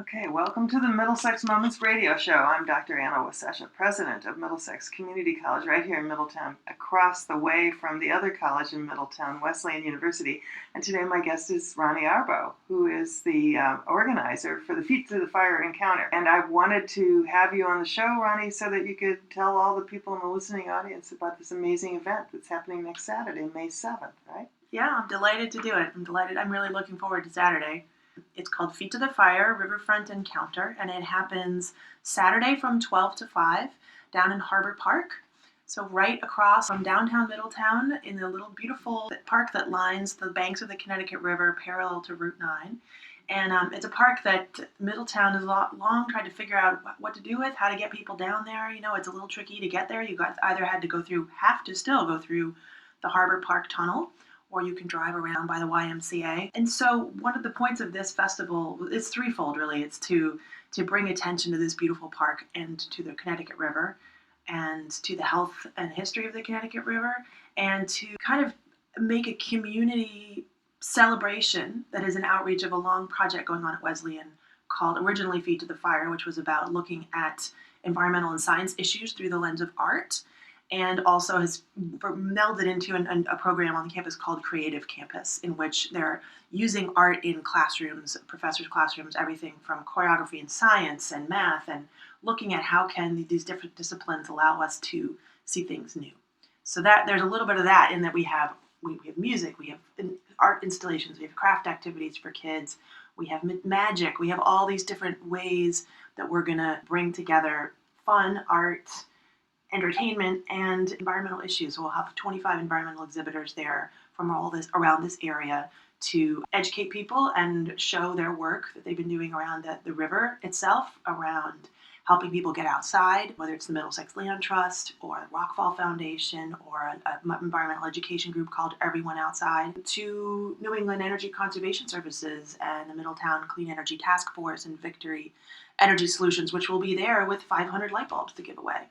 Okay, welcome to the Middlesex Moments radio show. I'm Dr. Anna Wasesha, president of Middlesex Community College right here in Middletown, across the way from the other college in Middletown, Wesleyan University. And today my guest is Rani Arbo, who is the organizer for the Feet to the Fire encounter. And I wanted to have you on the show, Rani, so that you could tell all the people in the listening audience about this amazing event that's happening next Saturday, May 7th, right? Yeah, I'm delighted to do it. I'm really looking forward to Saturday. It's called Feet to the Fire, Riverfront Encounter, and it happens Saturday from 12 to 5 down in Harbor Park. So right across from downtown Middletown in the little beautiful park that lines the banks of the Connecticut River parallel to Route 9. And it's a park that Middletown has long tried to figure out what to do with, how to get people down there. You know, it's a little tricky to get there. You guys either have to still go through the Harbor Park Tunnel, or you can drive around by the YMCA. And so one of the points of this festival is threefold, really. It's to bring attention to this beautiful park and to the Connecticut River and to the health and history of the Connecticut River, and to kind of make a community celebration that is an outreach of a long project going on at Wesleyan called originally Feet to the Fire, which was about looking at environmental and science issues through the lens of art, and also has melded into a program on the campus called Creative Campus, in which they're using art in classrooms, professors' classrooms, everything from choreography and science and math, and looking at how can these different disciplines allow us to see things new. So that there's a little bit of that in that we have music, we have art installations, we have craft activities for kids, we have magic, we have all these different ways that we're going to bring together fun, art, entertainment, and environmental issues. We'll have 25 environmental exhibitors there from around this area to educate people and show their work that they've been doing around the river itself, around helping people get outside, whether it's the Middlesex Land Trust or the Rockfall Foundation or an environmental education group called Everyone Outside, to New England Energy Conservation Services and the Middletown Clean Energy Task Force and Victory Energy Solutions, which will be there with 500 light bulbs to give away,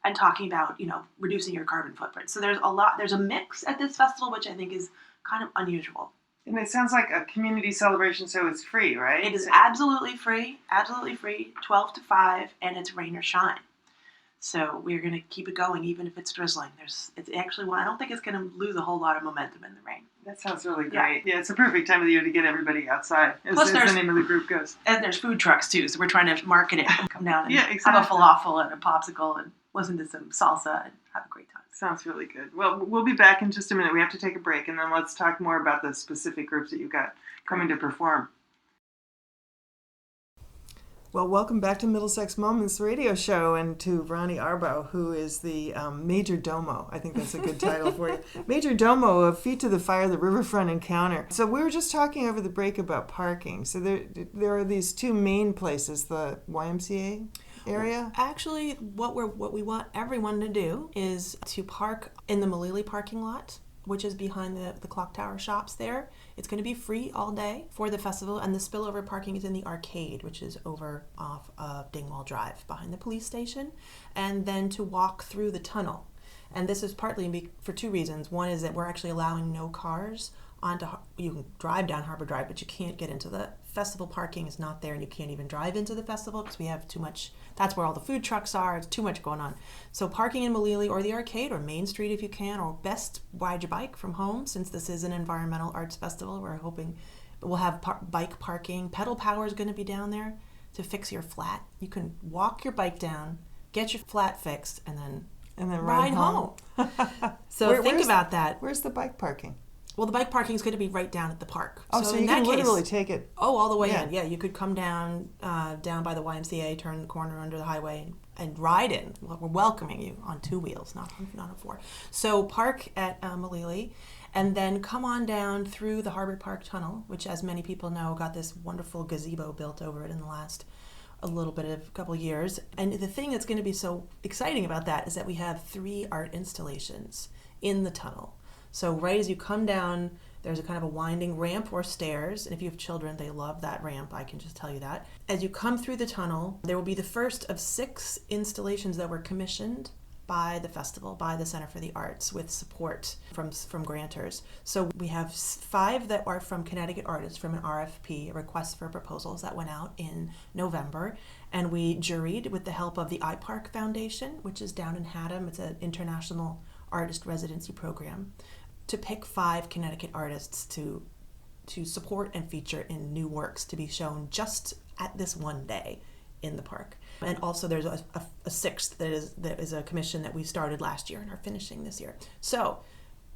and talking about, reducing your carbon footprint. So there's a mix at this festival, which I think is kind of unusual. And it sounds like a community celebration, so it's free, right? It is absolutely free, 12 to 5, and it's rain or shine. So we're going to keep it going, even if it's drizzling. I don't think it's going to lose a whole lot of momentum in the rain. That sounds really great. Yeah, it's a perfect time of the year to get everybody outside, as the name of the group goes. And there's food trucks, too, so we're trying to market it. Come down and have a falafel and a popsicle and listen to some salsa and have a great time. Sounds really good. Well, we'll be back in just a minute. We have to take a break, and then let's talk more about the specific groups that you've got coming to perform. Well, welcome back to Middlesex Moments radio show, and to Rani Arbo, who is the Major Domo. I think that's a good title for you. Major Domo of Feet to the Fire, the Riverfront Encounter. So we were just talking over the break about parking. So there are these two main places, the YMCA area? Actually, what we want everyone to do is to park in the Malili parking lot, which is behind the clock tower shops there. It's going to be free all day for the festival, and the spillover parking is in the arcade, which is over off of Dingwall Drive behind the police station, and then to walk through the tunnel. And this is partly for two reasons. One is that we're actually allowing no cars you can drive down Harbor Drive, but you can't get into the festival. Parking is not there, and you can't even drive into the festival because we have too much. That's where all the food trucks are. It's too much going on. So parking in Malili or the arcade or Main Street if you can, or best ride your bike from home, since this is an environmental arts festival. We're hoping we'll have bike parking. Pedal Power is going to be down there to fix your flat. You can walk your bike down, get your flat fixed, and then ride home. So think about that. Where's the bike parking? Well, the bike parking is going to be right down at the park. Oh, so you can literally take it. Oh, all the way in. Yeah, you could come down by the YMCA, turn the corner under the highway, and ride in. We're welcoming you on two wheels, not on four. So park at Malili, and then come on down through the Harbor Park Tunnel, which, as many people know, got this wonderful gazebo built over it in the last couple of years. And the thing that's going to be so exciting about that is that we have 3 art installations in the tunnel. So right as you come down, there's a kind of a winding ramp or stairs. And if you have children, they love that ramp. I can just tell you that. As you come through the tunnel, there will be the first of 6 installations that were commissioned by the festival, by the Center for the Arts, with support from grantors. So we have 5 that are from Connecticut artists from an RFP, a request for proposals, that went out in November. And we juried with the help of the iPark Foundation, which is down in Haddam. It's an international artist residency program, to pick 5 Connecticut artists to support and feature in new works to be shown just at this one day in the park. And also there's a 6th that is a commission that we started last year and are finishing this year. So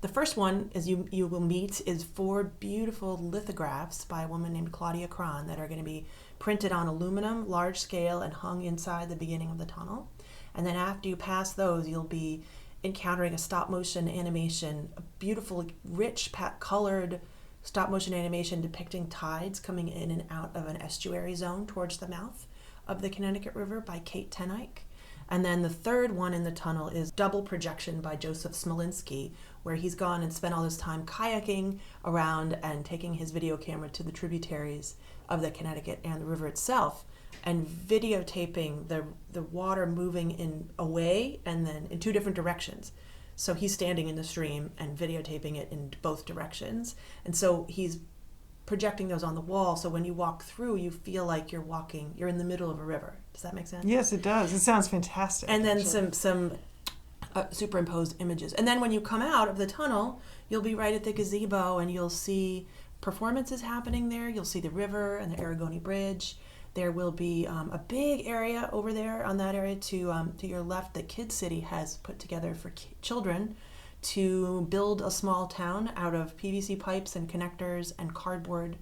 the first one is you will meet is 4 beautiful lithographs by a woman named Claudia Cron that are going to be printed on aluminum, large scale, and hung inside the beginning of the tunnel. And then after you pass those, you'll be encountering a stop motion animation, a beautiful, rich, colored stop motion animation depicting tides coming in and out of an estuary zone towards the mouth of the Connecticut River by Kate Tenike. And then the 3rd one in the tunnel is Double Projection by Joseph Smolinski, where he's gone and spent all his time kayaking around and taking his video camera to the tributaries of the Connecticut and the river itself, and videotaping the water moving away and then in 2 different directions. So he's standing in the stream and videotaping it in both directions. And so he's projecting those on the wall, so when you walk through, you feel like you're in the middle of a river. Does that make sense? Yes, it does. It sounds fantastic. And then some superimposed images. And then when you come out of the tunnel, you'll be right at the gazebo, and you'll see performances happening there. You'll see the river and the Aragoni Bridge. There will be a big area over there on that area to your left that Kid City has put together for children to build a small town out of PVC pipes and connectors and cardboard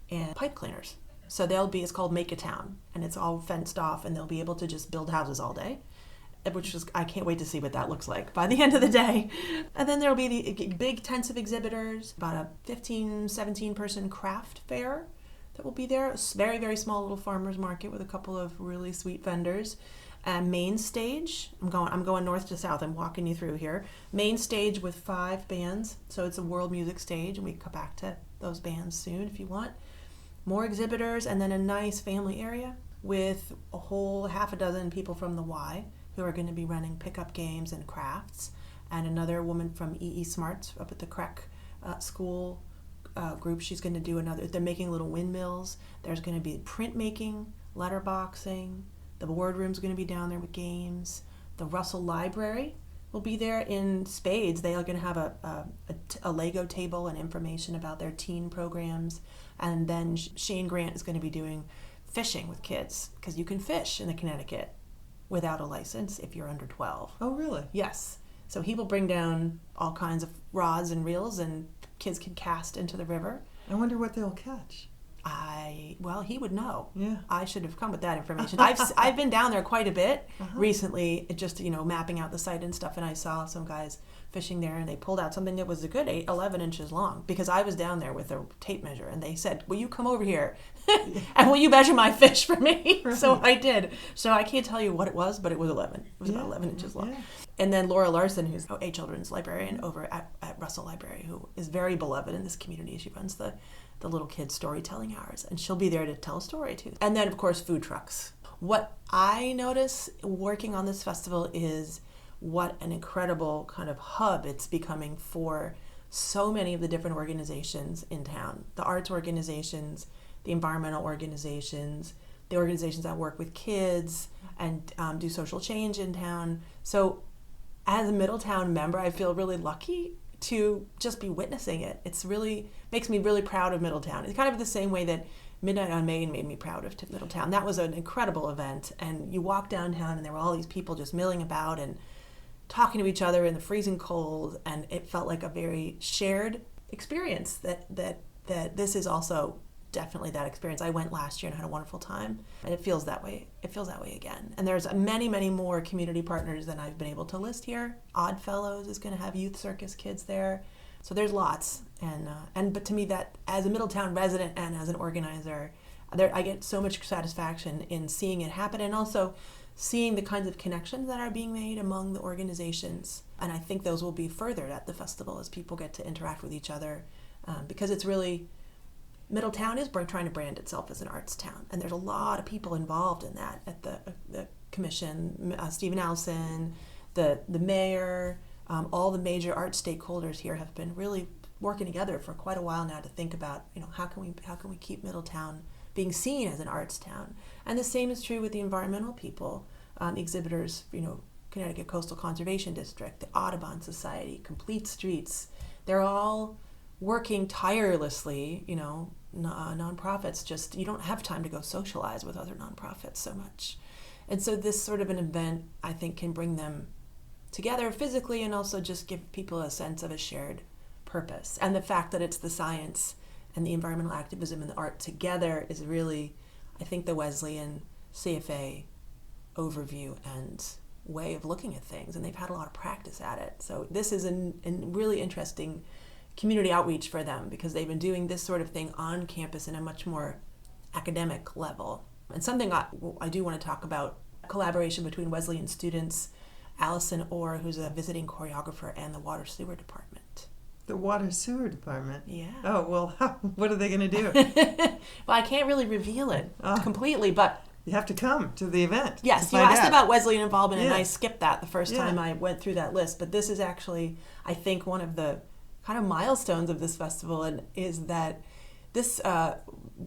and pipe cleaners. So it's called Make a Town, and it's all fenced off, and they'll be able to just build houses all day, I can't wait to see what that looks like by the end of the day. And then there'll be the big tents of exhibitors, about a 15, 17 person craft fair that will be there. A very, very small little farmer's market with a couple of really sweet vendors. Main stage, I'm going north to south, I'm walking you through here. Main stage with 5 bands, so it's a world music stage, and we can come back to those bands soon if you want. More exhibitors, and then a nice family area with a whole half a dozen people from the Y who are going to be running pickup games and crafts, and another woman from EE Smarts up at the Creek school group. She's going to do they're making little windmills. There's going to be printmaking, letterboxing. The boardroom's going to be down there with games. The Russell Library will be there in spades. They are going to have a Lego table and information about their teen programs. And then Shane Grant is going to be doing fishing with kids, because you can fish in the Connecticut without a license if you're under 12. Oh, really? Yes. So he will bring down all kinds of rods and reels, and kids can cast into the river. I wonder what they'll catch. He would know. Yeah. I should have come with that information. I've been down there quite a bit recently, just mapping out the site and stuff, and I saw some guys fishing there, and they pulled out something that was a good 11 inches long, because I was down there with a tape measure, and they said, "Will you come over here and will you measure my fish for me?" Right. So I did. So I can't tell you what it was, but it was 11. It was about 11 inches long. Yeah. And then Laura Larson, who's a children's librarian over at Russell Library, who is very beloved in this community. She runs the little kids storytelling hours, and she'll be there to tell a story too. And then of course food trucks. What I notice working on this festival is what an incredible kind of hub it's becoming for so many of the different organizations in town. The arts organizations, the environmental organizations, the organizations that work with kids and do social change in town. So as a Middletown member, I feel really lucky to just be witnessing it. It's really makes me really proud of Middletown. It's kind of the same way that Midnight on Main made me proud of Middletown. That was an incredible event, and you walk downtown and there were all these people just milling about and talking to each other in the freezing cold, and it felt like a very shared experience that this is also definitely that experience. I went last year and had a wonderful time, and it feels that way. It feels that way again. And there's many, many more community partners than I've been able to list here. Oddfellows is going to have youth circus kids there. So there's lots. But to me, that as a Middletown resident and as an organizer, I get so much satisfaction in seeing it happen, and also seeing the kinds of connections that are being made among the organizations. And I think those will be furthered at the festival as people get to interact with each other, because it's really, Middletown is trying to brand itself as an arts town, and there's a lot of people involved in that at the commission. Stephen Allison, the mayor, all the major art stakeholders here have been really working together for quite a while now to think about, how can we keep Middletown being seen as an arts town. And the same is true with the environmental people, exhibitors, Connecticut Coastal Conservation District, the Audubon Society, Complete Streets. They're all working tirelessly, nonprofits just, you don't have time to go socialize with other nonprofits so much. And so this sort of an event, I think, can bring them together physically and also just give people a sense of a shared purpose. And the fact that it's the science and the environmental activism and the art together is really, I think, the Wesleyan CFA overview and way of looking at things. And they've had a lot of practice at it. So this is a really interesting community outreach for them because they've been doing this sort of thing on campus in a much more academic level. And something I do want to talk about, collaboration between Wesleyan students, Allison Orr, who's a visiting choreographer, and the Water Sewer Department. The Water Sewer Department? Yeah. Oh, well, what are they going to do? Well, I can't really reveal it completely, but... You have to come to the event. Yes, you asked about Wesleyan involvement, and Yeah. I skipped that the first time I went through that list. But this is actually, I think, one of the kind of milestones of this festival, and is that this,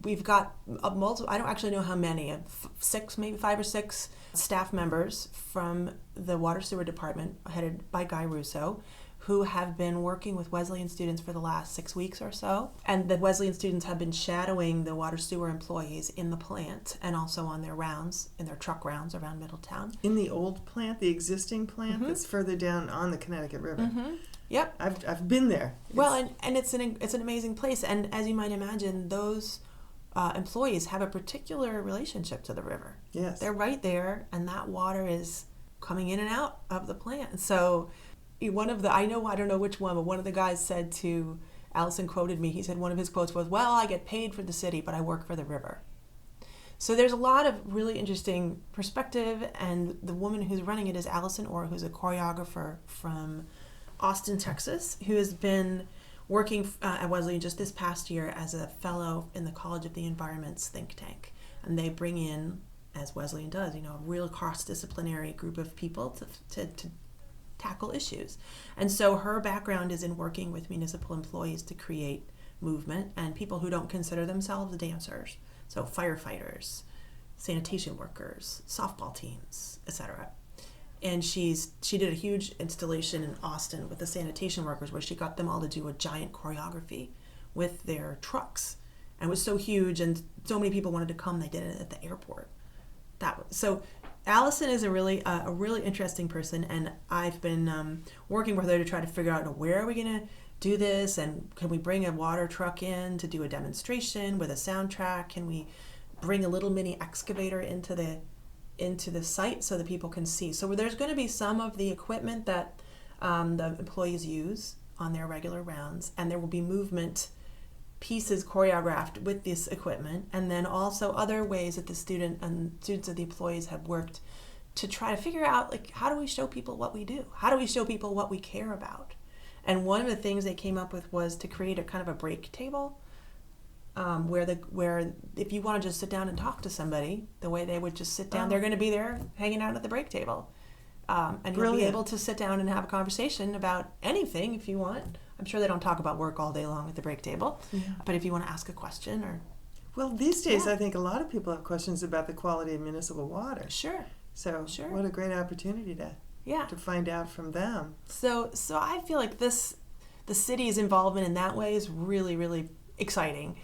we've got multiple, I don't actually know how many, 6, maybe 5 or 6 staff members from the Water Sewer Department, headed by Guy Russo, who have been working with Wesleyan students for the last 6 weeks or so. And the Wesleyan students have been shadowing the water sewer employees in the plant and also on their rounds, in their truck rounds around Middletown. In the old plant, the existing plant that's further down on the Connecticut River. Mm-hmm. Yep. I've been there. Well, and it's an amazing place. And as you might imagine, those employees have a particular relationship to the river. Yes. They're right there, and that water is coming in and out of the plant. So I don't know which one, but one of the guys said to, Allison quoted me, he said one of his quotes was, "Well, I get paid for the city, but I work for the river." So there's a lot of really interesting perspective, and the woman who's running it is Allison Orr, who's a choreographer from Austin, Texas, who has been working at Wesleyan just this past year as a fellow in the College of the Environment's think tank. And they bring in, as Wesleyan does, a real cross-disciplinary group of people to tackle issues. And so her background is in working with municipal employees to create movement and people who don't consider themselves dancers. So firefighters, sanitation workers, softball teams, etc. And she did a huge installation in Austin with the sanitation workers where she got them all to do a giant choreography with their trucks. And it was so huge and so many people wanted to come, they did it at the airport. So Allison is a really interesting person, and I've been working with her to try to figure out where are we going to do this, and can we bring a water truck in to do a demonstration with a soundtrack? Can we bring a little mini excavator into the site so that people can see? So there's going to be some of the equipment that the employees use on their regular rounds, and there will be movement pieces choreographed with this equipment, and then also other ways that the students of the employees have worked to try to figure out, how do we show people what we do? How do we show people what we care about? And one of the things they came up with was to create a kind of a break table, where if you want to just sit down and talk to somebody, the way they would just sit down, they're going to be there hanging out at the break table. And you'll be able to sit down and have a conversation about anything if you want. I'm sure they don't talk about work all day long at the break table, but if you want to ask a question or... Well, these days I think a lot of people have questions about the quality of municipal water. Sure. So what a great opportunity to find out from them. So I feel like the city's involvement in that way is really, really exciting.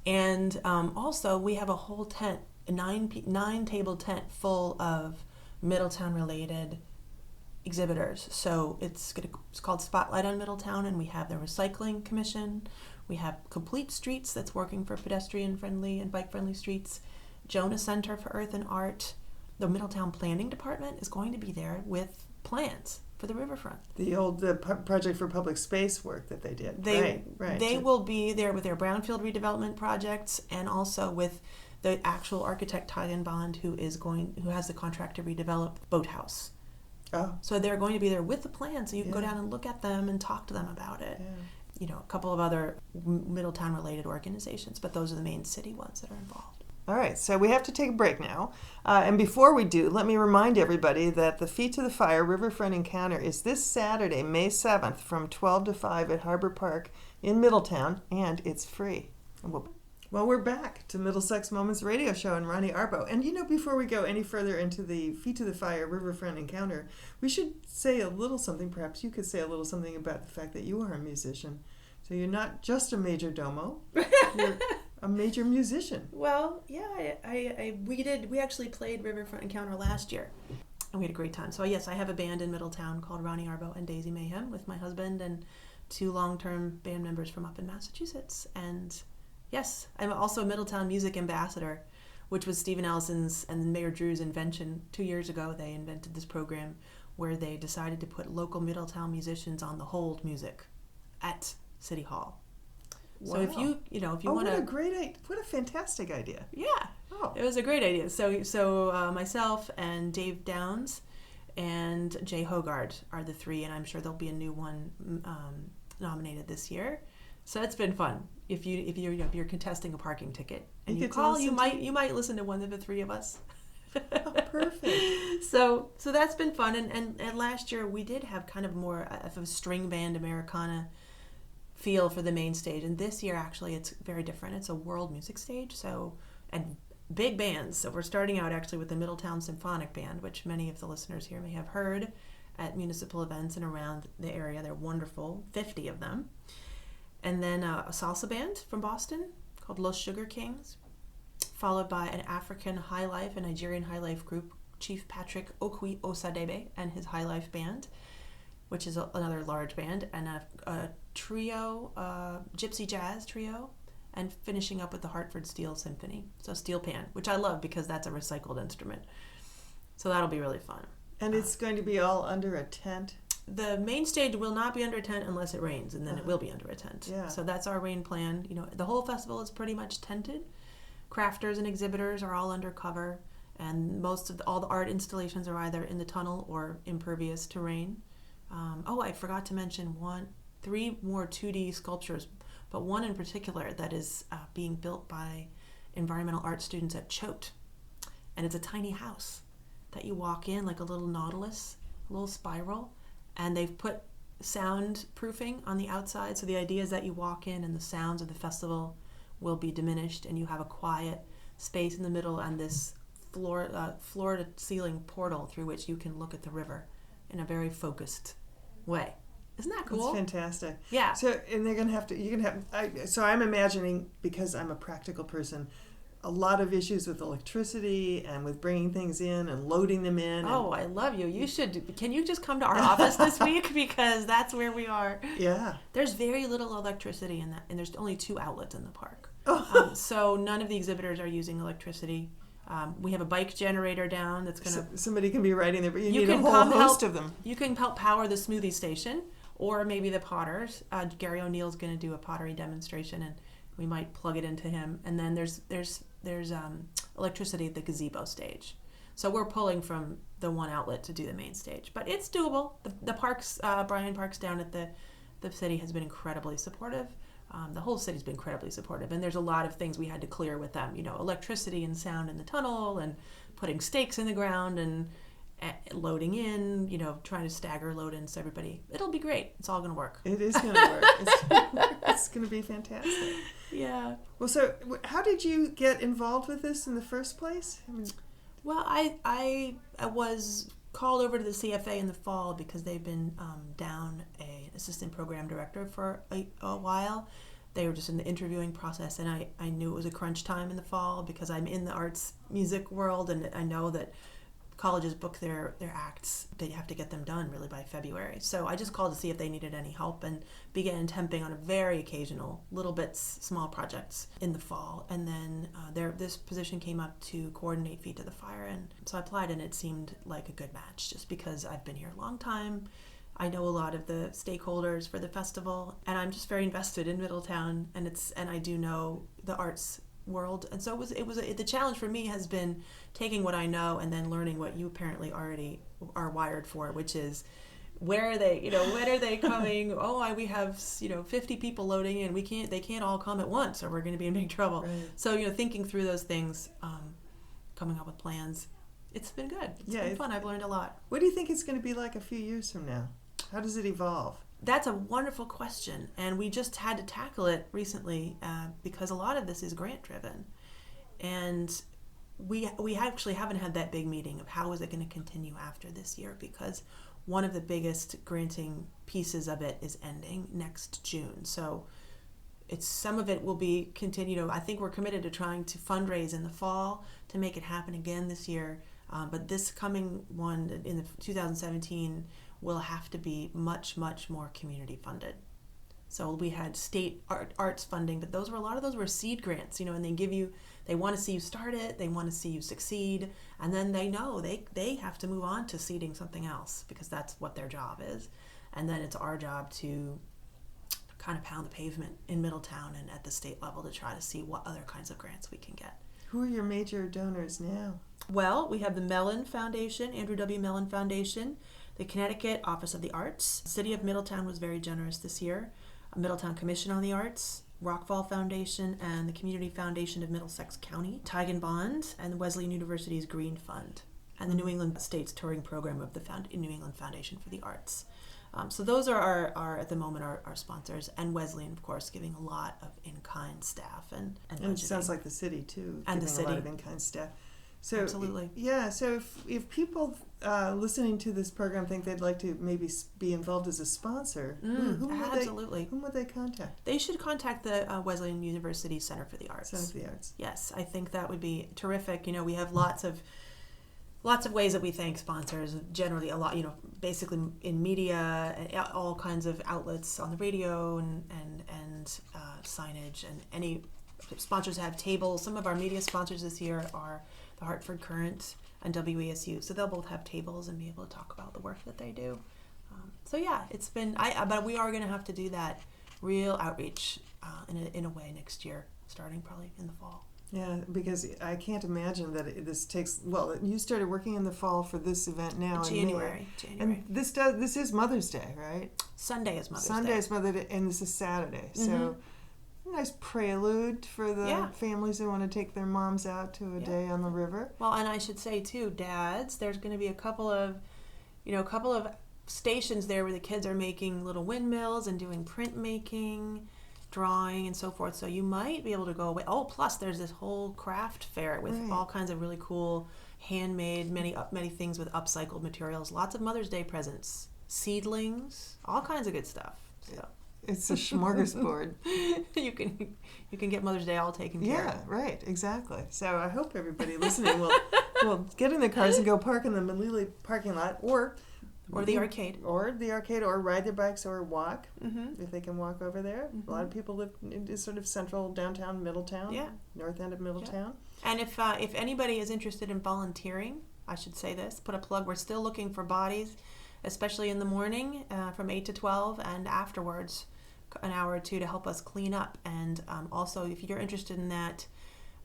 And also we have a whole tent, a 9-table tent full of Middletown-related exhibitors. So it's called Spotlight on Middletown, and we have the Recycling Commission. We have Complete Streets that's working for pedestrian-friendly and bike-friendly streets. Jonah Center for Earth and Art. The Middletown Planning Department is going to be there with plans for the riverfront. The old project for public space work that they did. Right. They will be there with their brownfield redevelopment projects, and also with the actual architect Ty and Bond, who has the contract to redevelop Boathouse. Oh. So they're going to be there with the plan, so you can go down and look at them and talk to them about it. Yeah. A couple of other Middletown-related organizations, but those are the main city ones that are involved. All right, so we have to take a break now. And before we do, let me remind everybody that the Feet to the Fire Riverfront Encounter is this Saturday, May 7th, from 12 to 5 at Harbor Park in Middletown, and it's free. Well, we're back to Middlesex Moments Radio Show and Rani Arbo. And before we go any further into the Feet to the Fire Riverfront Encounter, we should say a little something. Perhaps you could say a little something about the fact that you are a musician. So you're not just a major domo, you're a major musician. Well, yeah, we actually played Riverfront Encounter last year, and we had a great time. So yes, I have a band in Middletown called Rani Arbo and Daisy Mayhem with my husband and 2 long-term band members from up in Massachusetts. And yes, I'm also a Middletown Music Ambassador, which was Stephen Ellison's and Mayor Drew's invention. 2 years ago, they invented this program where they decided to put local Middletown musicians on the hold music at City Hall. Wow. So if you want to, what a fantastic idea. yeah, Oh. it was a great idea. So myself and Dave Downs and Jay Hogard are the 3, and I'm sure there'll be a new one nominated this year. So it's been fun. If you're contesting a parking ticket and you call, you might listen to one of the 3 of us. Oh, perfect. So that's been fun. And last year we did have kind of more of a string band Americana feel for the main stage, and this year actually it's very different. It's a world music stage, and big bands. So we're starting out actually with the Middletown Symphonic Band, which many of the listeners here may have heard at municipal events and around the area. They're wonderful, 50 of them. And then a salsa band from Boston called Los Sugar Kings, followed by an African high life and Nigerian high life group, Chief Patrick Okwi Osadebe and his high life band, which is another large band, and a trio, gypsy jazz trio, and finishing up with the Hartford Steel Symphony. So steel pan, which I love because that's a recycled instrument. So that'll be really fun. And it's going to be all under a tent? The main stage will not be under a tent unless it rains, and then it will be under a tent. Yeah. So that's our rain plan. The whole festival is pretty much tented. Crafters and exhibitors are all under cover, and all the art installations are either in the tunnel or impervious to rain. I forgot to mention 3 more 2D sculptures, but one in particular that is being built by environmental art students at Choate. And it's a tiny house that you walk in like a little nautilus, a little spiral, and they've put soundproofing on the outside. So the idea is that you walk in and the sounds of the festival will be diminished, and you have a quiet space in the middle and this floor-to-ceiling portal through which you can look at the river in a very focused way. Isn't that cool? That's fantastic. Yeah. So, and they're going to have to, so I'm imagining, because I'm a practical person, a lot of issues with electricity and with bringing things in and loading them in. Oh, I love you. Can you just come to our office this week? Because that's where we are. Yeah. There's very little electricity in that, and there's only 2 outlets in the park. Oh. So none of the exhibitors are using electricity. We have a bike generator down that's going to... Somebody can be riding there, but you need a whole host of them. You can help power the smoothie station, or maybe the potters. Gary O'Neill's going to do a pottery demonstration, and we might plug it into him. And then there's electricity at the gazebo stage. So we're pulling from the one outlet to do the main stage. But it's doable. The parks, Bryan Parks down at the city has been incredibly supportive. The whole city's been incredibly supportive, and there's a lot of things we had to clear with them. Electricity and sound in the tunnel, and putting stakes in the ground, and loading in. Trying to stagger load in so everybody. It'll be great. It's all going to work. It is going to work. It's going to be fantastic. Yeah. Well, so how did you get involved with this in the first place? Well, I was called over to the CFA in the fall because they've been down an assistant program director for a while. They were just in the interviewing process, and I knew it was a crunch time in the fall because I'm in the arts music world, and I know that colleges book their acts. They have to get them done really by February. So I just called to see if they needed any help and began temping on a very occasional little bits, small projects in the fall. And then this position came up to coordinate Feet to the Fire. And so I applied, and it seemed like a good match just because I've been here a long time. I know a lot of the stakeholders for the festival, and I'm just very invested in Middletown, and I do know the arts world. And so the challenge for me has been taking what I know and then learning what you apparently already are wired for, which is where are they, when are they coming? We have 50 people loading in. They can't all come at once, or we're going to be in big trouble. Right. So thinking through those things, coming up with plans, it's been good. It's been fun. I've learned a lot. What do you think it's going to be like a few years from now? How does it evolve? That's a wonderful question, and we just had to tackle it recently because a lot of this is grant driven, and we actually haven't had that big meeting of how is it going to continue after this year, because one of the biggest granting pieces of it is ending next June. So some of it will be continued. I think we're committed to trying to fundraise in the fall to make it happen again this year. But this coming one in the 2017 will have to be much, much more community funded. So we had state arts funding, but a lot of those were seed grants, and they want to see you start it, they want to see you succeed, and then they know they have to move on to seeding something else because that's what their job is. And then it's our job to kind of pound the pavement in Middletown and at the state level to try to see what other kinds of grants we can get. Who are your major donors now? Well, we have the Mellon Foundation, Andrew W. Mellon Foundation, the Connecticut Office of the Arts. The City of Middletown was very generous this year. Middletown Commission on the Arts, Rockfall Foundation, and the Community Foundation of Middlesex County, Tigan Bond, and the Wesleyan University's Green Fund, and the New England States Touring Program of the New England Foundation for the Arts. So those are our at the moment, our sponsors, and Wesleyan, of course, giving a lot of in-kind staff and it sounds like the city, too, and giving the city. A lot of in-kind staff. So, absolutely. Yeah, so if people listening to this program think they'd like to maybe be involved as a sponsor, absolutely. Whom would they contact? They should contact the Wesleyan University Center for the Arts. Center for the Arts. Yes, I think that would be terrific. We have lots of ways that we thank sponsors, generally a lot, basically in media, and all kinds of outlets on the radio and signage, and any sponsors have tables. Some of our media sponsors this year are the Hartford Courant and WESU, so they'll both have tables and be able to talk about the work that they do. So yeah, it's been, but we are going to have to do that real outreach in a way next year, starting probably in the fall. Yeah, because I can't imagine that this takes. Well, you started working in the fall for this event now January. And this is Mother's Day, right? Sunday is Mother's Day. Sunday is Mother's Day, and this is Saturday. Mm-hmm. So, a nice prelude for the families that want to take their moms out to a day on the river. Well, and I should say too, dads, there's going to be a couple of stations there where the kids are making little windmills and doing printmaking, drawing, and so forth. So you might be able to go away. Oh, plus there's this whole craft fair with all kinds of really cool handmade, many things with upcycled materials. Lots of Mother's Day presents, seedlings, all kinds of good stuff. So it's a smorgasbord. You can get Mother's Day all taken care of. Yeah, right, exactly. So I hope everybody listening will get in their cars and go park in the Malili parking lot, or the arcade. Or ride their bikes or walk, if they can walk over there. A lot of people live in sort of central downtown Middletown, north end of Middletown. Yeah. And if anybody is interested in volunteering, I should say this, put a plug, we're still looking for bodies, especially in the morning from 8 to 12, and afterwards an hour or two to help us clean up. And also, if you're interested in that,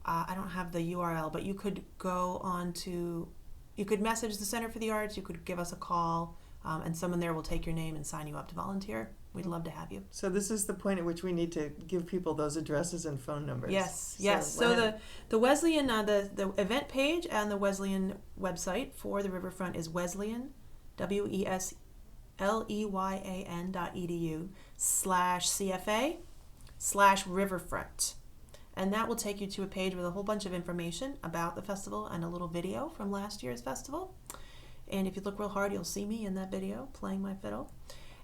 I don't have the URL, but you could you could message the Center for the Arts, you could give us a call, and someone there will take your name and sign you up to volunteer. We'd love to have you. So this is the point at which we need to give people those addresses and phone numbers. Yes. So the Wesleyan, the event page and the Wesleyan website for the Riverfront is Wesleyan, wesleyan.edu/CFA/Riverfront. And that will take you to a page with a whole bunch of information about the festival and a little video from last year's festival. And if you look real hard, you'll see me in that video playing my fiddle.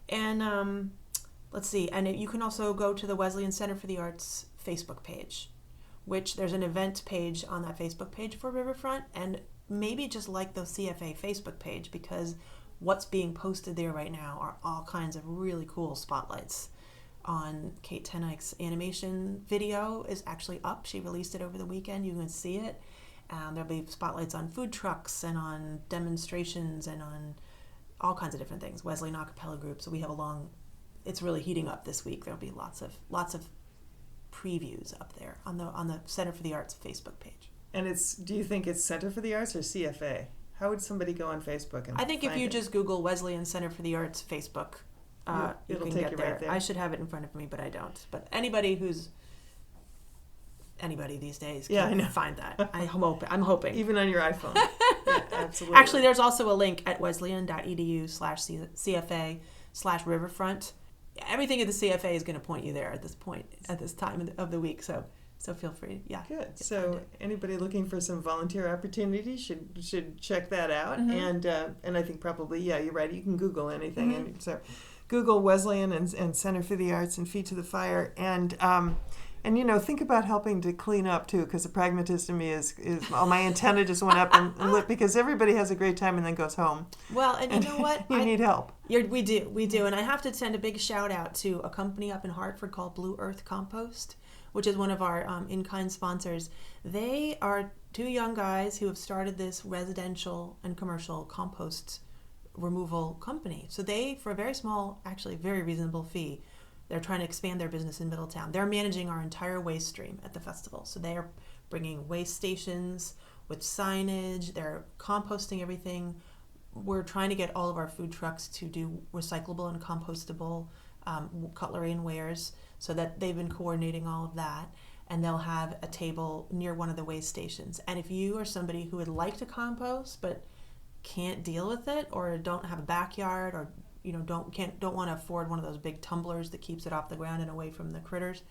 And let's see. And you can also go to the Wesleyan Center for the Arts Facebook page, which there's an event page on that Facebook page for Riverfront. And maybe just like the CFA Facebook page, because what's being posted there right now are all kinds of really cool spotlights on Kate Tenike's animation video is actually up. She released it over the weekend. You can see it. There'll be spotlights on food trucks and on demonstrations and on all kinds of different things. Wesleyan Acapella group. So we have it's really heating up this week. There'll be lots of previews up there on the Center for the Arts Facebook page. And do you think it's Center for the Arts or CFA? How would somebody go on Facebook? And I think if find you it? just Google Wesleyan Center for the Arts Facebook, you It'll can take get you there. right there. I should have it in front of me, but I don't. But anybody these days Yeah, I can know. find that. I'm hoping. Even on your iPhone. Yeah, absolutely. Actually, there's also a link at wesleyan.edu/CFA/riverfront. Everything at the CFA is going to point you there at this time of the week. So feel free. Yeah. Good. So anybody looking for some volunteer opportunities should check that out. Mm-hmm. And I think probably, yeah, you're right. You can Google anything. Mm-hmm. And so Google Wesleyan and Center for the Arts and Feet to the Fire. And think about helping to clean up too, because the pragmatist in me is my antenna just went up and lit, because everybody has a great time and then goes home. Well, and you know what? You need help. We do. And I have to send a big shout out to a company up in Hartford called Blue Earth Compost, which is one of our in-kind sponsors. They are two young guys who have started this residential and commercial compost removal company. So they, for a very small, actually very reasonable fee, they're trying to expand their business in Middletown. They're managing our entire waste stream at the festival. So they are bringing waste stations with signage. They're composting everything. We're trying to get all of our food trucks to do recyclable and compostable cutlery and wares, so that they've been coordinating all of that. And they'll have a table near one of the waste stations. And if you are somebody who would like to compost but can't deal with it, or don't have a backyard, or don't want to afford one of those big tumblers that keeps it off the ground and away from the critters,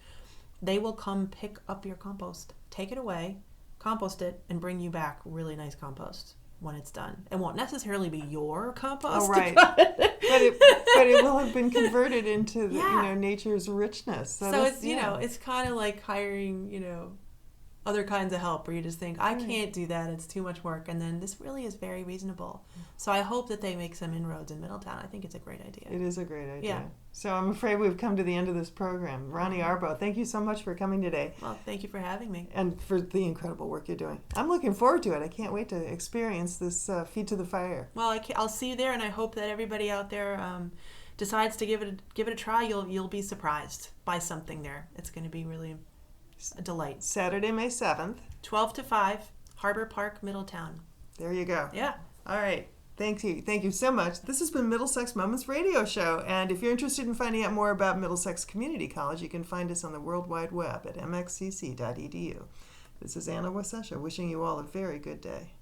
they will come pick up your compost, take it away, compost it, and bring you back really nice compost when it's done. It won't necessarily be your compost. Oh, right. but it will have been converted into nature's richness. So it's it's kind of like hiring other kinds of help, where you just think, I can't do that, it's too much work, and then this really is very reasonable. So I hope that they make some inroads in Middletown. I think it's a great idea. It is a great idea. Yeah. So I'm afraid we've come to the end of this program. Rani Arbo, thank you so much for coming today. Well, thank you for having me. And for the incredible work you're doing. I'm looking forward to it. I can't wait to experience this Feet to the Fire. Well, I'll see you there, and I hope that everybody out there decides to give it a try. You'll be surprised by something there. It's going to be really a delight. Saturday, May 7th. 12 to 5, Harbor Park, Middletown. There you go. Yeah. All right. Thank you so much. This has been Middlesex Moments Radio Show. And if you're interested in finding out more about Middlesex Community College, you can find us on the World Wide Web at mxcc.edu. This is Anna Wasesha, wishing you all a very good day.